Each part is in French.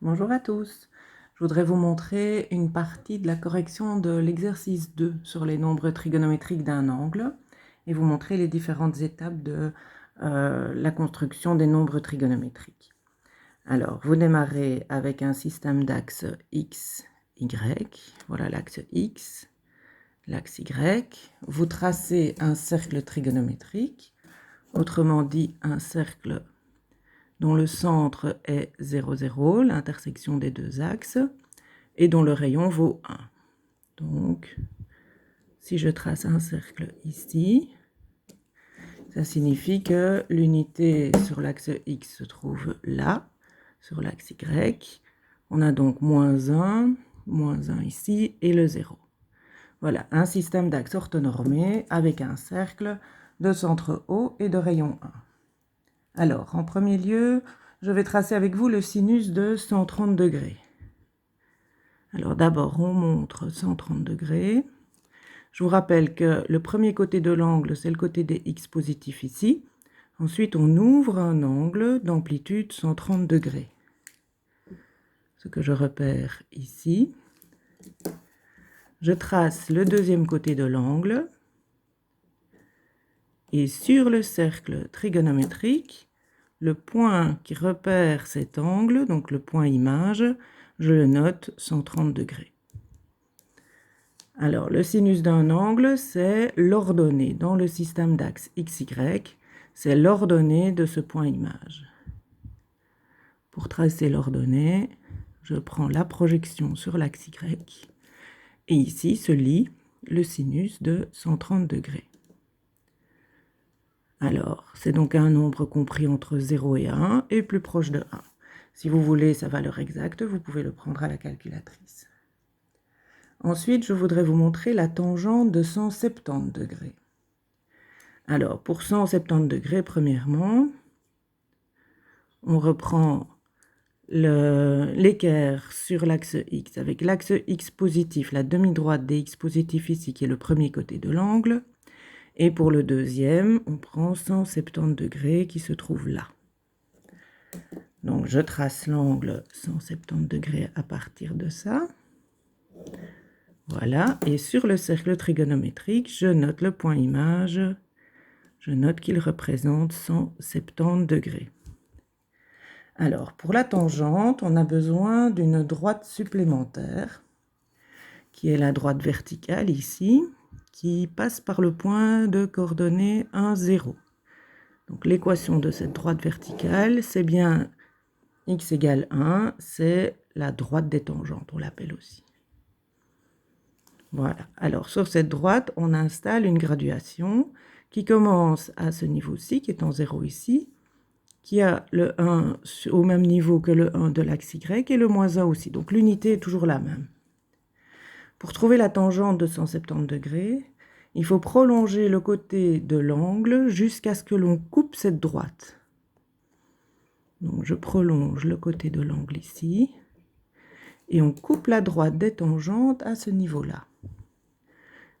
Bonjour à tous. Je voudrais vous montrer une partie de la correction de l'exercice 2 sur les nombres trigonométriques d'un angle et vous montrer les différentes étapes de la construction des nombres trigonométriques. Alors, vous démarrez avec un système d'axes x, y. Voilà l'axe x, l'axe y. Vous tracez un cercle trigonométrique, autrement dit un cercle dont le centre est 0, 0, l'intersection des deux axes, et dont le rayon vaut 1. Donc, si je trace un cercle ici, ça signifie que l'unité sur l'axe X se trouve là, sur l'axe Y. On a donc moins 1 ici, et le 0. Voilà, un système d'axes orthonormés avec un cercle de centre O et de rayon 1. Alors, en premier lieu, je vais tracer avec vous le sinus de 130 degrés. Alors d'abord, on montre 130 degrés. Je vous rappelle que le premier côté de l'angle, c'est le côté des x positifs ici. Ensuite, on ouvre un angle d'amplitude 130 degrés. Ce que je repère ici. Je trace le deuxième côté de l'angle. Et sur le cercle trigonométrique, le point qui repère cet angle, donc le point image, je le note 130 degrés. Alors, le sinus d'un angle, c'est l'ordonnée dans le système d'axes XY, c'est l'ordonnée de ce point image. Pour tracer l'ordonnée, je prends la projection sur l'axe Y, et ici se lit le sinus de 130 degrés. Alors, c'est donc un nombre compris entre 0 et 1 et plus proche de 1. Si vous voulez sa valeur exacte, vous pouvez le prendre à la calculatrice. Ensuite, je voudrais vous montrer la tangente de 170 degrés. Alors, pour 170 degrés, premièrement, on reprend l'équerre sur l'axe X avec l'axe X positif, la demi-droite des X positifs ici, qui est le premier côté de l'angle. Et pour le deuxième, on prend 170 degrés qui se trouve là. Donc, je trace l'angle 170 degrés à partir de ça. Voilà, et sur le cercle trigonométrique, je note le point image. Je note qu'il représente 170 degrés. Alors, pour la tangente, on a besoin d'une droite supplémentaire, qui est la droite verticale ici, qui passe par le point de coordonnées 1, 0. Donc, l'équation de cette droite verticale, c'est bien x égale 1, c'est la droite des tangentes, on l'appelle aussi. Voilà, alors sur cette droite, on installe une graduation qui commence à ce niveau-ci, qui est en 0 ici, qui a le 1 au même niveau que le 1 de l'axe Y et le moins 1 aussi. Donc l'unité est toujours la même. Pour trouver la tangente de 170 degrés, il faut prolonger le côté de l'angle jusqu'à ce que l'on coupe cette droite. Donc je prolonge le côté de l'angle ici, et on coupe la droite des tangentes à ce niveau-là.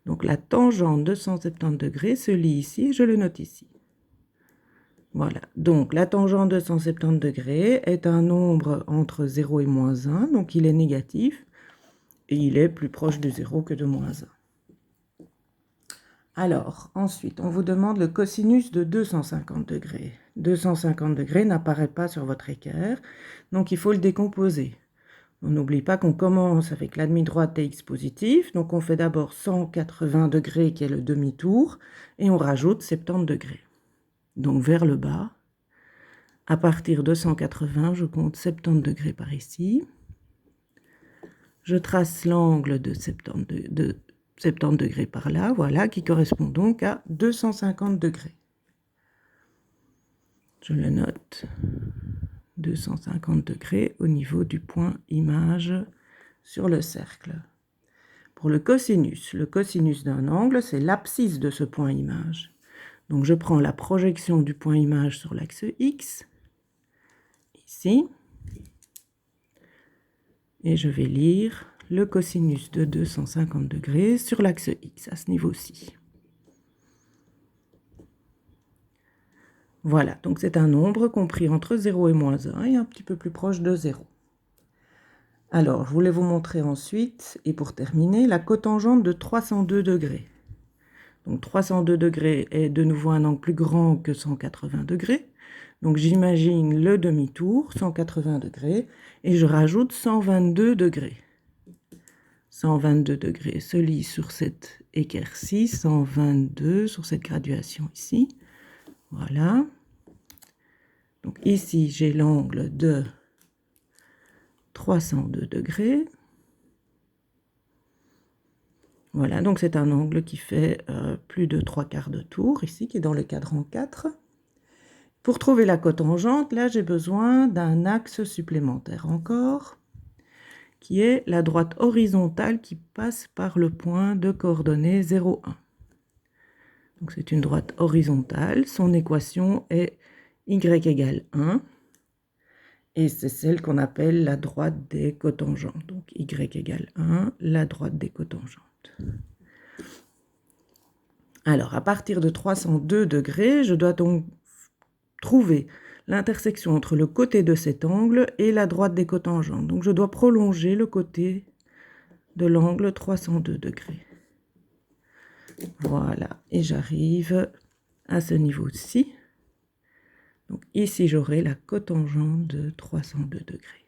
Donc la tangente de 170 degrés se lit ici, et je le note ici. Voilà, donc la tangente de 170 degrés est un nombre entre 0 et moins 1, donc il est négatif, et il est plus proche de 0 que de moins 1. Alors, ensuite, on vous demande le cosinus de 250 degrés. 250 degrés n'apparaît pas sur votre équerre, donc il faut le décomposer. On n'oublie pas qu'on commence avec la demi-droite des x positifs, donc on fait d'abord 180 degrés qui est le demi-tour, et on rajoute 70 degrés. Donc vers le bas, à partir de 180, je compte 70 degrés par ici. Je trace l'angle de 70 degrés par là, voilà, qui correspond donc à 250 degrés. Je le note, 250 degrés au niveau du point image sur le cercle. Pour le cosinus d'un angle, c'est l'abscisse de ce point image. Donc je prends la projection du point image sur l'axe X, ici, et je vais lire le cosinus de 250 degrés sur l'axe X, à ce niveau-ci. Voilà, donc c'est un nombre compris entre 0 et moins 1 et un petit peu plus proche de 0. Alors, je voulais vous montrer ensuite, et pour terminer, la cotangente de 302 degrés. Donc 302 degrés est de nouveau un angle plus grand que 180 degrés. Donc j'imagine le demi-tour, 180 degrés, et je rajoute 122 degrés. 122 degrés se lit sur cette équercie, 122 sur cette graduation ici. Voilà. Donc ici, j'ai l'angle de 302 degrés. Voilà, donc c'est un angle qui fait plus de 3/4 de tour, ici, qui est dans le cadran 4. Pour trouver la cotangente, là, j'ai besoin d'un axe supplémentaire encore, qui est la droite horizontale qui passe par le point de coordonnées 0,1. Donc c'est une droite horizontale, son équation est y égale 1, et c'est celle qu'on appelle la droite des cotangentes. Donc y égale 1, la droite des cotangentes. Alors, à partir de 302 degrés, je dois donc trouver l'intersection entre le côté de cet angle et la droite des cotangentes. Donc, je dois prolonger le côté de l'angle 302 degrés. Voilà, et j'arrive à ce niveau-ci. Donc, ici, j'aurai la cotangente de 302 degrés.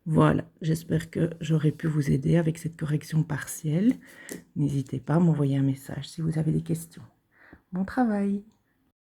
Voilà, j'espère que j'aurai pu vous aider avec cette correction partielle. N'hésitez pas à m'envoyer un message si vous avez des questions. Bon travail!